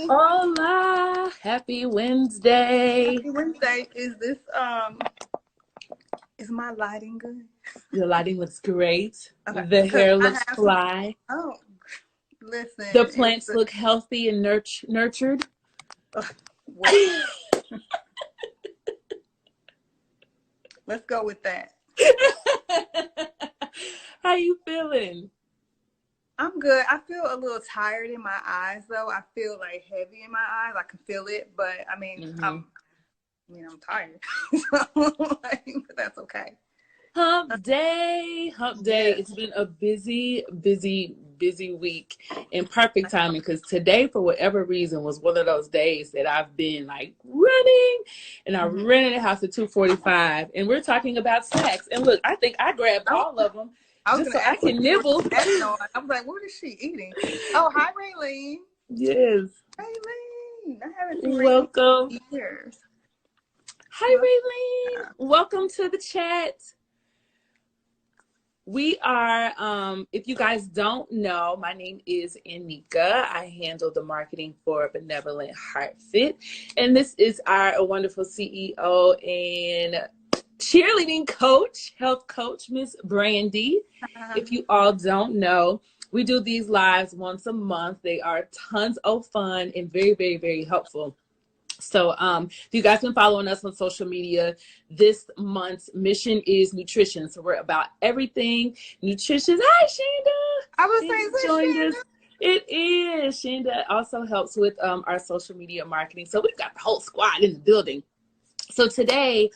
Hola, happy Wednesday. Happy Wednesday. Is my lighting good? Your lighting looks great. Okay, The because hair I looks have some. fly. Oh, listen, The plants look healthy and nurtured. wait, let's go with that. How you feeling? I'm good. I feel a little tired in my eyes, though. I feel like heavy in my eyes. I can feel it, but I mean, I'm tired, but that's okay. Hump day, hump day. Yes. It's been a busy week, and perfect timing because today, for whatever reason, was one of those days that I've been like running, and I ran in the house at 2:45, and we're talking about snacks. And look, I think I grabbed all of them just so I can nibble. I was like, what is she eating? Oh, hi, Raylene. Yes. Raylene. I haven't seen Welcome. Raylene in years. Hi, Raylene. Welcome to the chat. We are, if you guys don't know, my name is Anika. I handle the marketing for Benevolent Heart Fit. And this is our wonderful CEO and cheerleading coach, health coach, Miss Brandy. If you all don't know, we do these lives once a month. They are tons of fun and very, very, very helpful. So if you guys been following us on social media, this month's mission is nutrition. So we're about everything nutritious. Hi, Shanda. I was saying, joined us. It is. Shanda also helps with our social media marketing. So we've got the whole squad in the building. So today,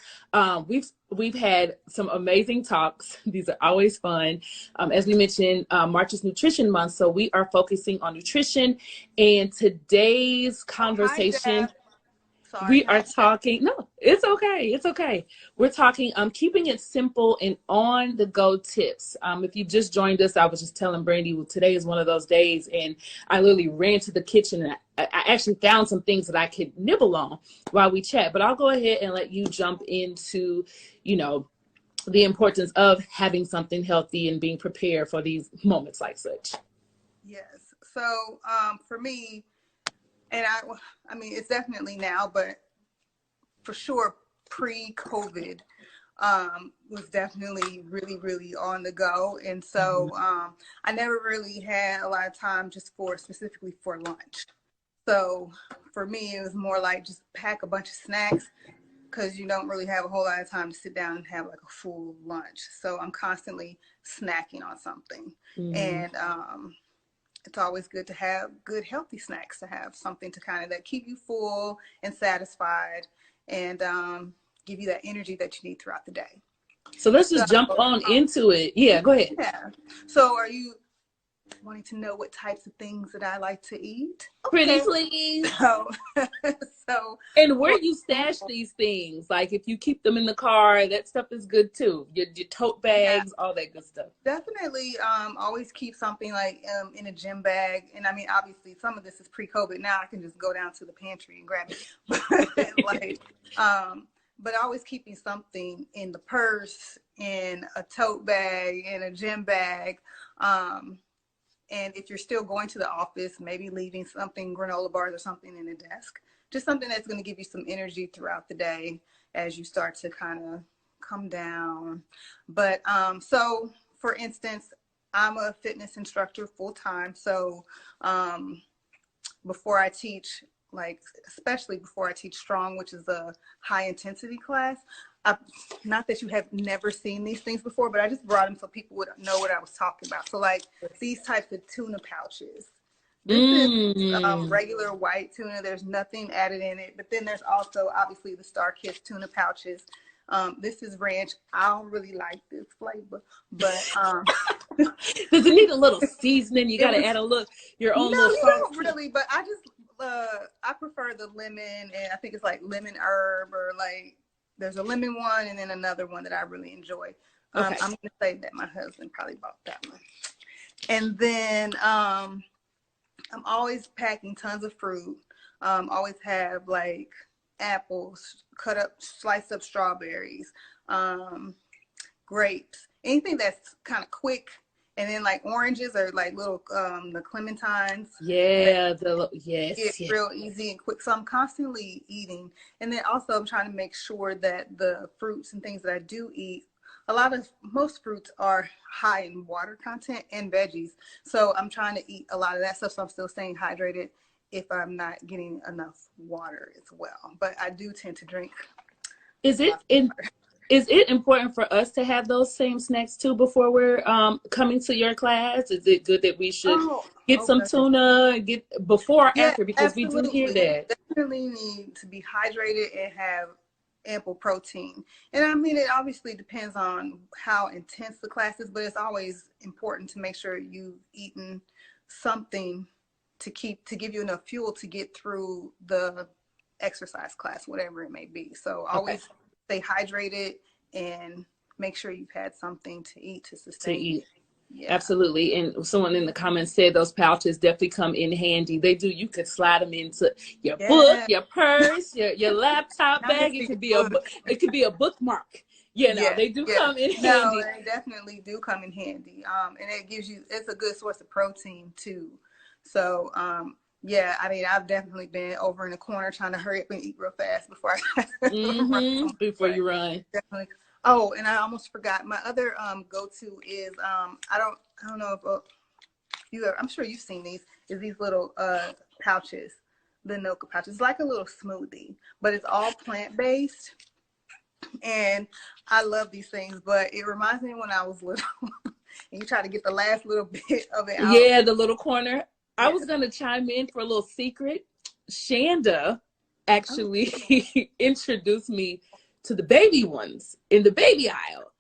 we've had some amazing talks. These are always fun. As we mentioned, March is Nutrition Month, so we are focusing on nutrition. And today's conversation. We are talking, no, it's okay. It's okay. We're talking, keeping it simple and on the go tips. If you just joined us, I was just telling Brandy, well, today is one of those days, and I literally ran to the kitchen and I actually found some things that I could nibble on while we chat, but I'll go ahead and let you jump into, the importance of having something healthy and being prepared for these moments like such. Yes. So, for me, and I mean, it's definitely now, but for sure, pre-COVID was definitely really, really on the go. And so I never really had a lot of time just specifically for lunch. So for me, it was more like just pack a bunch of snacks because you don't really have a whole lot of time to sit down and have like a full lunch. So I'm constantly snacking on something. And it's always good to have good healthy snacks, to have something to kind of that keep you full and satisfied and give you that energy that you need throughout the day. So let's just jump on into it. Yeah, go ahead. Yeah. So are you wanting to know what types of things that I like to eat? Pretty please. So and where you stash these things, like if you keep them in the car, that stuff is good too. Your tote bags, all that good stuff. Definitely always keep something like in a gym bag. And I mean, obviously some of this is pre-COVID. Now I can just go down to the pantry and grab it. But always keeping something in the purse, in a tote bag, in a gym bag. And if you're still going to the office, maybe leaving something, granola bars or something in the desk. Just something that's going to give you some energy throughout the day as you start to kind of come down. But so, for instance, I'm a fitness instructor full time. So before I teach, especially before I teach Strong, which is a high intensity class, not that you have never seen these things before, but I just brought them so people would know what I was talking about. So like these types of tuna pouches. This is regular white tuna. There's nothing added in it. But then there's also obviously the Star Kiss tuna pouches. This is ranch. I don't really like this flavor, but does it need a little seasoning? You got to add your own little sauce. No, you don't really. But I just I prefer the lemon, and I think it's like lemon herb, or like there's a lemon one and then another one that I really enjoy. I'm going to say that my husband probably bought that one. And then I'm always packing tons of fruit. Always have like apples, sliced up strawberries, grapes, anything that's kind of quick And then like oranges are like little the clementines. Yeah, It's yes. real easy and quick. So I'm constantly eating. And then also I'm trying to make sure that the fruits and things that I do eat, most fruits are high in water content and veggies. So I'm trying to eat a lot of that stuff. So I'm still staying hydrated if I'm not getting enough water as well. But I do tend to drink. Is it in? Is it important for us to have those same snacks too before we're coming to your class? Is it good that we should get some tuna and get before or after? Because absolutely. we do hear that. Definitely need to be hydrated and have ample protein. And I mean, it obviously depends on how intense the class is, but it's always important to make sure you've eaten something to give you enough fuel to get through the exercise class, whatever it may be. So always stay hydrated and make sure you've had something to eat to sustain you. Yeah. Absolutely. And someone in the comments said those pouches definitely come in handy. They do. You could slide them into your book, your purse, your laptop bag. It could be a bookmark. They do come in handy. No, they definitely do come in handy. And it's a good source of protein too. So yeah, I mean, I've definitely been over in the corner trying to hurry up and eat real fast before before you run. Definitely. Oh, and I almost forgot. My other go-to is I don't know if I'm sure you've seen these. Is these little pouches, the Noka pouches. It's like a little smoothie, but it's all plant-based. And I love these things, but it reminds me when I was little and you try to get the last little bit of it out. Yeah, the little corner. I was going to chime in for a little secret. Shanda actually introduced me to the baby ones in the baby aisle.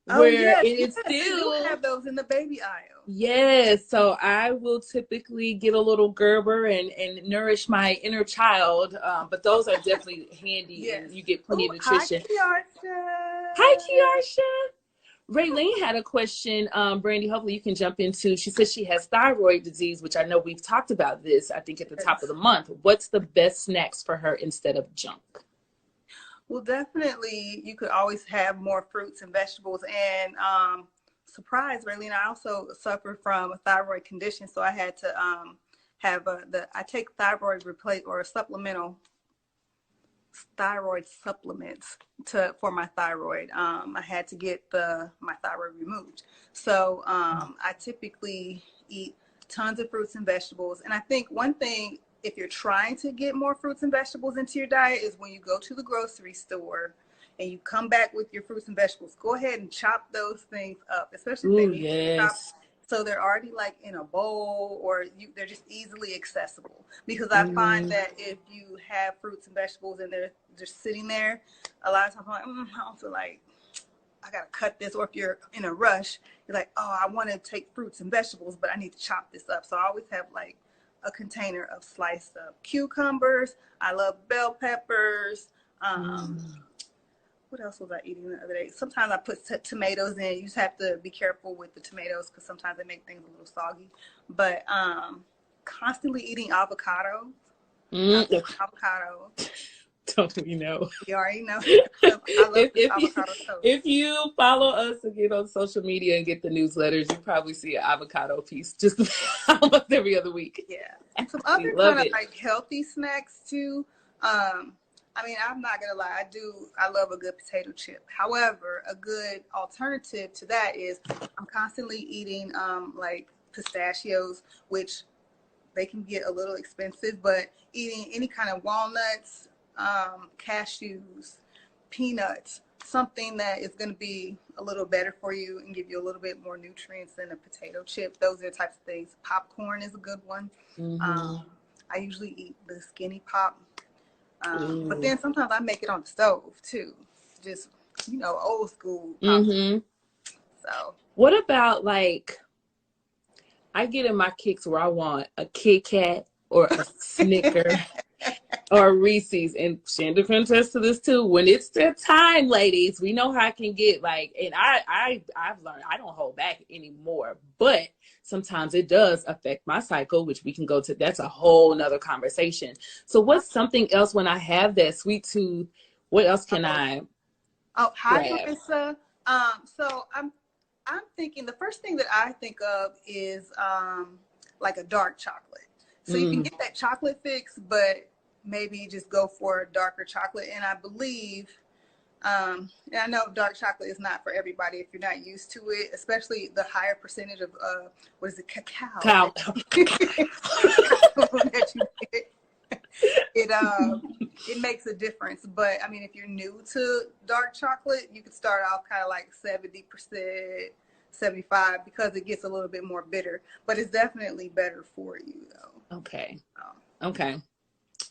It's still you have those in the baby aisle. Yes, so I will typically get a little Gerber and nourish my inner child. But those are definitely handy, and you get plenty of nutrition. Hi, Kiarsha. Raylene had a question, Brandy, hopefully you can jump into. She says she has thyroid disease, which I know we've talked about this, I think, at the top of the month. What's the best snacks for her instead of junk? Well, definitely, you could always have more fruits and vegetables. And surprise, Raylene, I also suffer from a thyroid condition, so I had to I take thyroid supplemental thyroid supplements for my thyroid. I had to get my thyroid removed. So I typically eat tons of fruits and vegetables. And I think one thing, if you're trying to get more fruits and vegetables into your diet, is when you go to the grocery store and you come back with your fruits and vegetables, go ahead and chop those things up, especially if they need chopped. So they're already like in a bowl, or they're just easily accessible. Because I find that if you have fruits and vegetables and they're just sitting there, a lot of times I'm like, I don't feel like I gotta cut this. Or if you're in a rush, you're like, oh, I want to take fruits and vegetables, but I need to chop this up. So I always have like a container of sliced up cucumbers. I love bell peppers. What else was I eating the other day? Sometimes I put tomatoes in. You just have to be careful with the tomatoes because sometimes they make things a little soggy. But constantly eating avocado. Avocado. Don't we know? You already know. I love avocado toast. If you follow us and get on social media and get the newsletters, you probably see an avocado piece just almost every other week. Yeah. And some other kind of like healthy snacks too. I mean, I'm not gonna lie, I love a good potato chip. However, a good alternative to that is I'm constantly eating like pistachios, which they can get a little expensive, but eating any kind of walnuts, cashews, peanuts, something that is gonna be a little better for you and give you a little bit more nutrients than a potato chip. Those are the types of things. Popcorn is a good one. I usually eat the Skinny Pop. But then sometimes I make it on the stove too, just old school. So what about like, I get in my kicks where I want a Kit Kat or a Snicker or a Reese's, and Shanda can attest to this too. When it's their time, ladies, we know how I can get like, and I've learned I don't hold back anymore, but sometimes it does affect my cycle, which we can go to. That's a whole nother conversation. So what's something else when I have that sweet tooth? What else can I? Oh, hi, Marissa. So I'm thinking the first thing that I think of is like a dark chocolate. So you can get that chocolate fix, but maybe just go for a darker chocolate. And I believe, and I know dark chocolate is not for everybody if you're not used to it, especially the higher percentage of what is it, cacao that you get. It makes a difference. But I mean, if you're new to dark chocolate, you could start off kind of like 70%, 75, because it gets a little bit more bitter. But it's definitely better for you, though. Okay. Okay.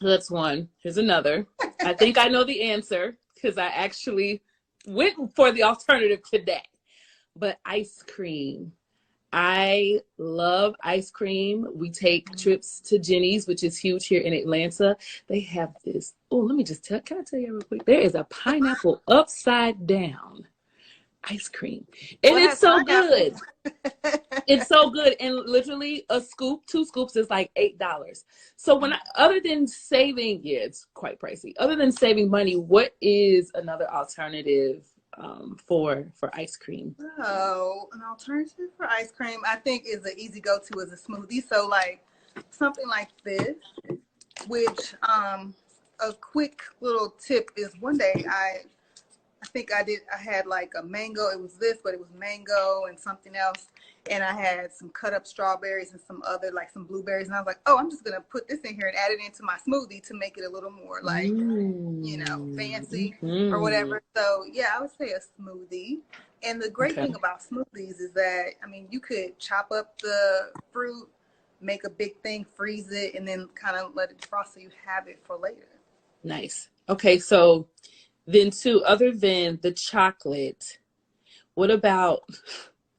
That's one. Here's another. I think I know the answer because I actually went for the alternative today. But ice cream. I love ice cream. We take trips to Jenny's, which is huge here in Atlanta. They have this. Oh, let me just can I tell you real quick? There is a pineapple upside down ice cream. And it's so good. It's so good. And literally a scoop, 2 scoops is like $8. So when other than saving, it's quite pricey. Other than saving money, what is another alternative for ice cream? Oh, an alternative for ice cream, I think, is an easy go-to is a smoothie. So like something like this, which a quick little tip is one day I had like a mango. It was this, but it was mango and something else. And I had some cut up strawberries and some other, like some blueberries. And I was like, oh, I'm just going to put this in here and add it into my smoothie to make it a little more like, fancy or whatever. So yeah, I would say a smoothie. And the great thing about smoothies is that, I mean, you could chop up the fruit, make a big thing, freeze it, and then kind of let it defrost so you have it for later. Nice. Okay. So then too, other than the chocolate, what about,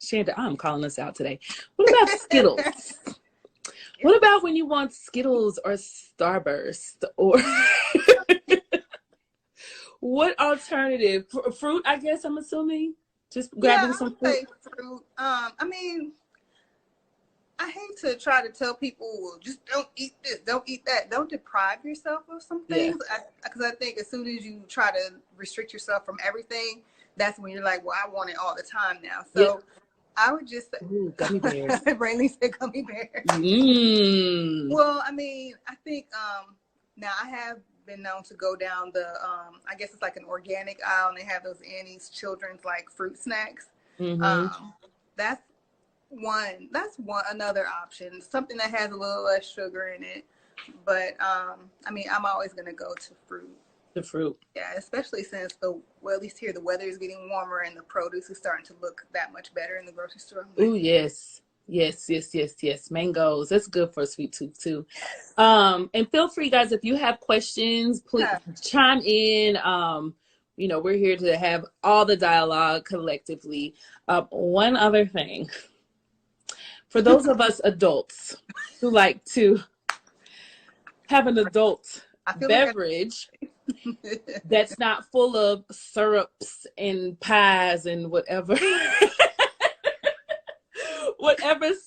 Shanda, I'm calling us out today. What about Skittles? What about when you want Skittles or Starburst or what alternative? Fruit, I guess I'm assuming? Just grabbing some fruit? I mean, I hate to try to tell people, just don't eat this, don't eat that. Don't deprive yourself of some things. Because I think as soon as you try to restrict yourself from everything, that's when you're like, well, I want it all the time now. So I would just say, gummy bears. Brayley said gummy bears. Well, I mean, I think now I have been known to go down the, I guess it's like an organic aisle, and they have those Annie's Children's like fruit snacks. That's another option, something that has a little less sugar in it. But I mean, I'm always going to go to fruit. The fruit. Yeah, especially since at least here the weather is getting warmer and the produce is starting to look that much better in the grocery store. Oh yes. Mangoes. That's good for a sweet tooth too. And feel free, guys, if you have questions, please chime in. We're here to have all the dialogue collectively. One other thing. For those of us adults who like to have an adult beverage that's not full of syrups and pies and whatever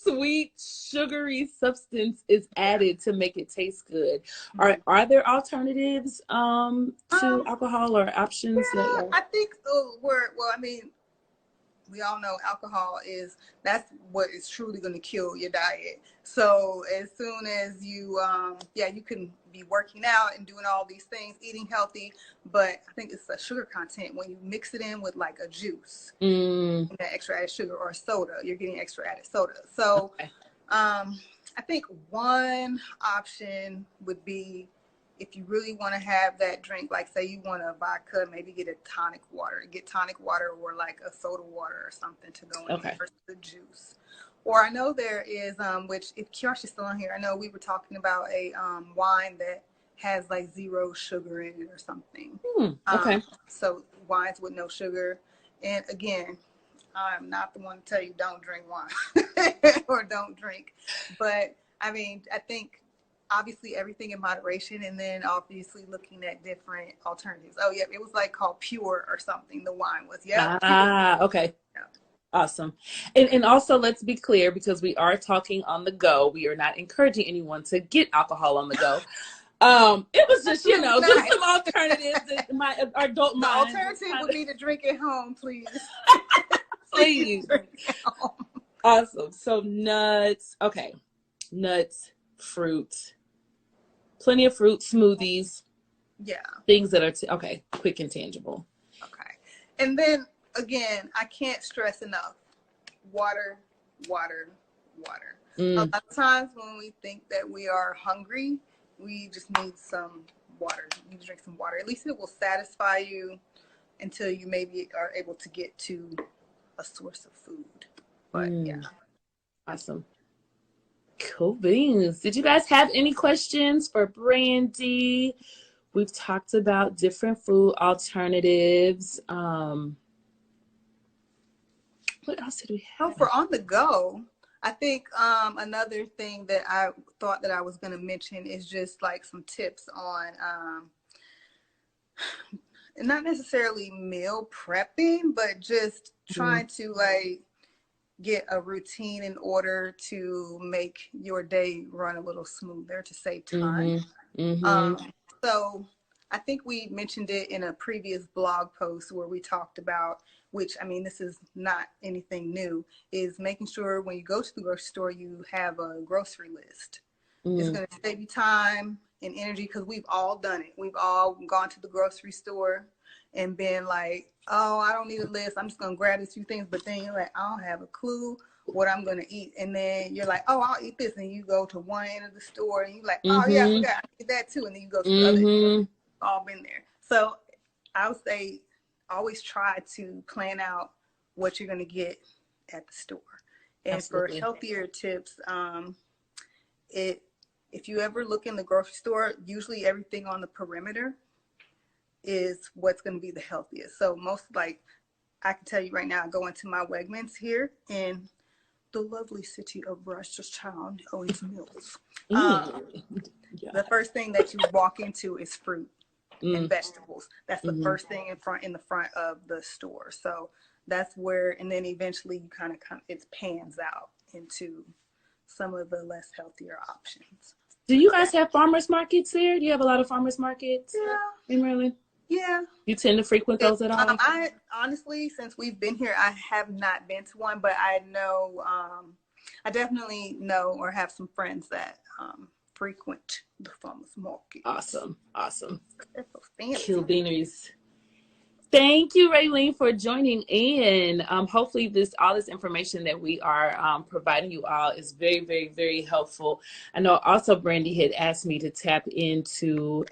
sweet sugary substance is added to make it taste good, are there alternatives to alcohol or options? I think we all know alcohol that's what is truly going to kill your diet. So as soon as you, you can be working out and doing all these things, eating healthy, but I think it's the sugar content. When you mix it in with like a juice, that extra added sugar, or a soda, you're getting extra added soda. So I think one option would be, if you really want to have that drink, like say you want a vodka, maybe get tonic water or like a soda water or something to go in versus the juice. Or I know there is, which if Kiosh is still on here, I know we were talking about a wine that has like 0 sugar in it or something. So wines with no sugar. And again, I'm not the one to tell you don't drink wine or don't drink. But I mean, I think obviously everything in moderation, and then obviously looking at different alternatives. Oh yeah, it was like called Pure or something. The wine was okay. Yeah. Awesome. And also, let's be clear, because we are talking on the go. We are not encouraging anyone to get alcohol on the go. It was just, just some alternatives in my adult mind. The alternative would be to drink at home, please. Please. Awesome. So nuts. Okay. Nuts, fruit, plenty of fruit, smoothies. Yeah. Things that are, okay, quick and tangible. Okay. And then again, I can't stress enough. Water, water, water. A lot of times when we think that we are hungry, we just need some water. You need to drink some water. At least it will satisfy you until you maybe are able to get to a source of food. But yeah. Awesome. Cool beans. Did you guys have any questions for Brandy? We've talked about different food alternatives. What else did we have? Oh, for on the go, I think another thing that I thought that I was going to mention is just like some tips on not necessarily meal prepping, but just trying to like get a routine in order to make your day run a little smoother to save time. So I think we mentioned it in a previous blog post where we talked about, which, I mean, this is not anything new, is making sure when you go to the grocery store, you have a grocery list. It's going to save you time and energy because we've all done it. We've all gone to the grocery store and been like, oh, I don't need a list. I'm just going to grab these few things. But then you're like, I don't have a clue what I'm going to eat. And then you're like, oh, I'll eat this. And you go to one end of the store and you're like, oh, yeah, I forgot. I need that too. And then you go to the other end. All been there. So I would say always try to plan out what you're going to get at the store. And Absolutely. For healthier tips, if you ever look in the grocery store, usually everything on the perimeter is what's going to be the healthiest. So most, like, I can tell you right now, I go into my Wegmans here in the lovely city of Rochetown, Owings Mills. The first thing that you walk into is fruit and vegetables. That's the first thing in the front of the store. So that's where, and then eventually you kind of it pans out into some of the less healthier options. Do you guys have farmers markets there? Do you have a lot of farmers markets in Maryland? Yeah. You tend to frequent those at all? I honestly, since we've been here, I have not been to one, but I know, I definitely know or have some friends that frequent the farmers market. Awesome. That's so fancy. Kill beaneries. Thank you, Raylene, for joining in. Hopefully all this information that we are providing you all is very, very, very helpful. I know also Brandy had asked me to tap into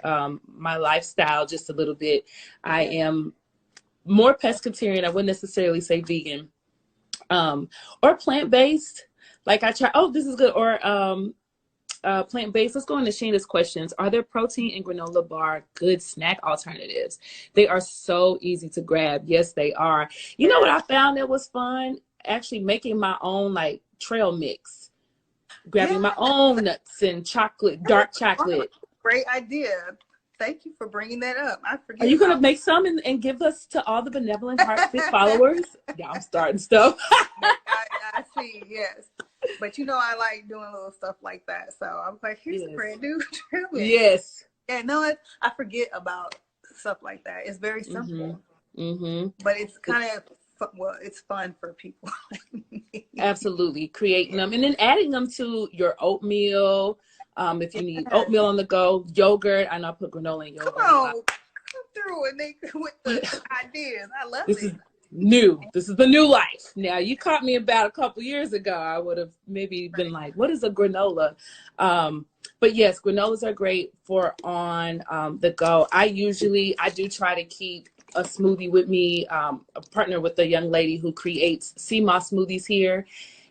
my lifestyle just a little bit. I am more pescatarian. I wouldn't necessarily say vegan or plant-based. Like I try, this is good. Or plant-based. Let's go into Sheena's questions. Are there protein and granola bar good snack alternatives? They are so easy to grab. Yes, they are. You know what I found that was fun? Actually making my own like trail mix. Grabbing my own nuts and chocolate, dark chocolate. Great idea. Thank you for bringing that up. I forget. Are you going to make some and give us to all the Benevolent Heartfit followers? Yeah, I'm starting stuff. I see, yes. But you know, I like doing little stuff like that. So I'm like, here's a brand new trail mix. Yes. Yeah, no, I forget about stuff like that. It's very simple. But it's kind of, it's fun for people. Absolutely. Creating them and then adding them to your oatmeal. If you need oatmeal on the go, yogurt. I know I put granola in yogurt. Come through and with the ideas. I love it. This is the new life. Now, you caught me about a couple years ago. I would have maybe been like, what is a granola? But yes, granolas are great for on the go. I do try to keep a smoothie with me, a partner with a young lady who creates sea moss smoothies here.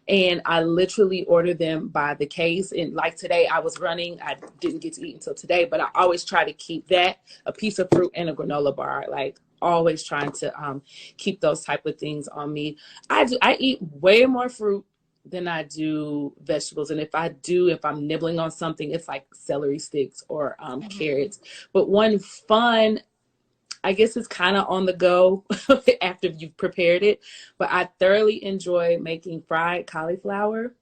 And I literally order them by the case. And like today, I was running. I didn't get to eat until today, but I always try to keep that, a piece of fruit and a granola bar, like always trying to keep those type of things on me. I eat way more fruit than I do vegetables. And if I'm nibbling on something, it's like celery sticks or carrots. But one fun, I guess it's kind of on the go after you've prepared it, but I thoroughly enjoy making fried cauliflower.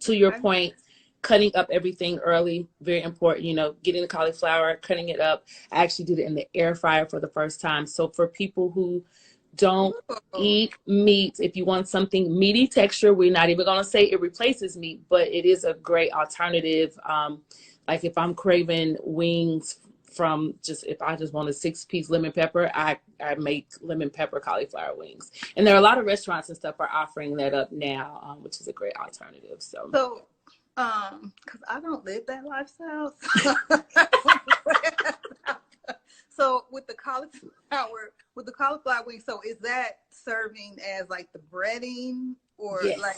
To your point, cutting up everything early, very important, getting the cauliflower, cutting it up. I actually did it in the air fryer for the first time. So for people who Don't eat meat. If you want something meaty texture, we're not even going to say it replaces meat, but it is a great alternative. Like if I'm craving wings from if I just want a 6-piece lemon pepper, I make lemon pepper cauliflower wings. And there are a lot of restaurants and stuff are offering that up now, which is a great alternative. So, because I don't live that lifestyle. So with the cauliflower wing, so is that serving as like the breading or yes. like,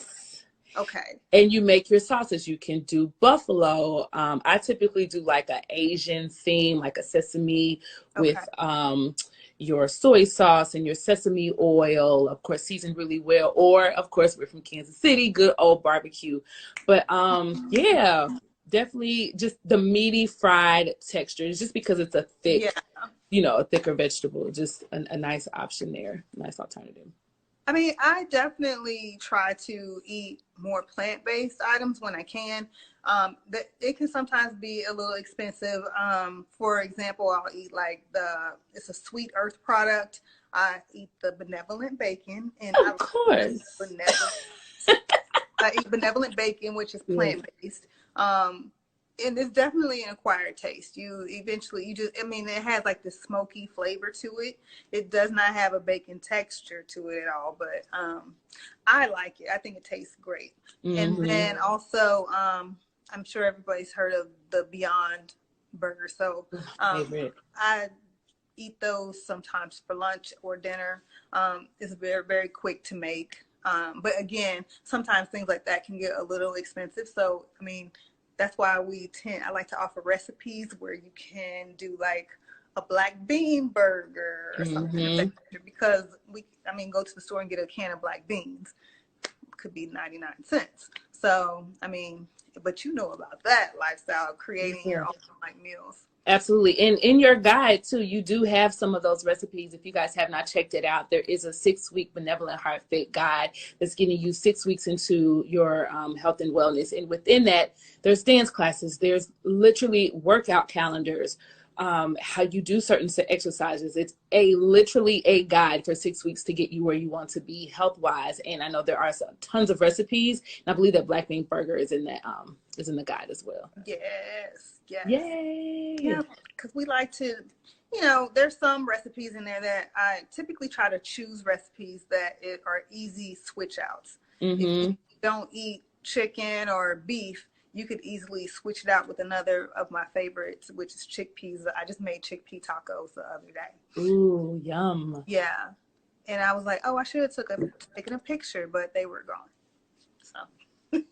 okay. And you make your sauces. You can do buffalo. I typically do like an Asian theme, like a sesame with your soy sauce and your sesame oil, of course, seasoned really well. Or, of course, we're from Kansas City, good old barbecue. But yeah, definitely just the meaty fried texture. It's just because it's a thick, a thicker vegetable. Just a nice option there, nice alternative. I mean, I definitely try to eat more plant-based items when I can. It can sometimes be a little expensive. For example, I'll eat it's a Sweet Earth product. I eat the Benevolent Bacon. And of course. I eat Benevolent Bacon, which is plant-based. And it's definitely an acquired taste. It has like this smoky flavor to it. It does not have a bacon texture to it at all, but I like it. I think it tastes great. Mm-hmm. And then also, I'm sure everybody's heard of the Beyond Burger. So I eat those sometimes for lunch or dinner. It's very, very quick to make. But again, sometimes things like that can get a little expensive. So, I mean, that's why I like to offer recipes where you can do like a black bean burger or something like that, because go to the store and get a can of black beans. It could be 99 cents. So, but you know about that lifestyle, creating your own like meals. Absolutely. And in your guide too, you do have some of those recipes. If you guys have not checked it out, there is a 6-week Benevolent Heart Fit guide that's getting you 6 weeks into your health and wellness. And within that, there's dance classes, there's literally workout calendars, how you do certain exercises. It's literally a guide for 6 weeks to get you where you want to be health wise. And I know there are tons of recipes, and I believe that black bean burger is in that is in the guide as well. Yes. Yay! Yeah, because we like to, there's some recipes in there that I typically try to choose recipes that are easy switch outs. If you don't eat chicken or beef, you could easily switch it out with another of my favorites, which is chickpeas. I just made chickpea tacos the other day. Ooh, yum. Yeah. And I was like, oh, I should have taken a picture, but they were gone. So.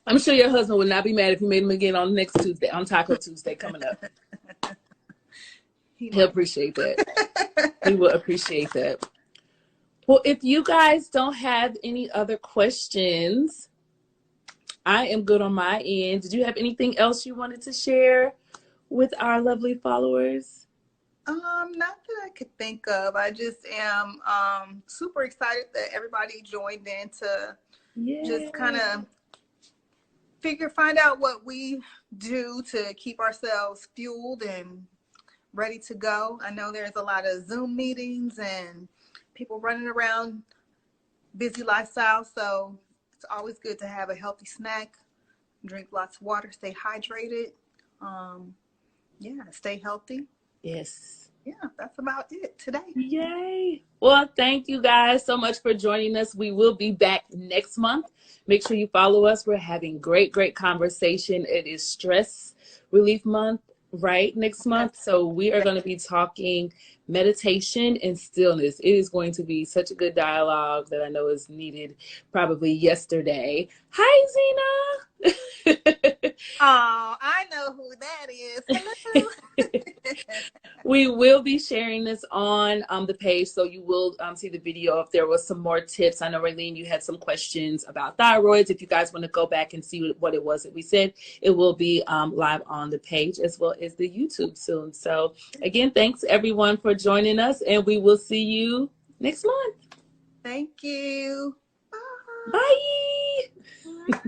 I'm sure your husband would not be mad if you made them again on next Tuesday, on Taco Tuesday coming up. He'll appreciate that. He will appreciate that. Well, if you guys don't have any other questions, I am good on my end. Did you have anything else you wanted to share with our lovely followers? Not that I could think of. I just am super excited that everybody joined in to just kind of find out what we do to keep ourselves fueled and ready to go. I know there's a lot of Zoom meetings and people running around, busy lifestyle. So it's always good to have a healthy snack, drink lots of water, stay hydrated. Stay healthy. Yes. Yeah, that's about it today. Yay. Well, thank you guys so much for joining us. We will be back next month. Make sure you follow us. We're having great conversation. It is Stress Relief Month, right? Next month. So we are going to be talking meditation and stillness. It is going to be such a good dialogue that I know is needed probably yesterday. Hi, Zena. Oh, I know who that is. Hello. We will be sharing this on the page, so you will see the video if there was some more tips. I know, Raylene, you had some questions about thyroids. If you guys want to go back and see what it was that we said, it will be live on the page as well as the YouTube soon. So again, thanks everyone for joining us, and we will see you next month. Thank you. Bye. Bye.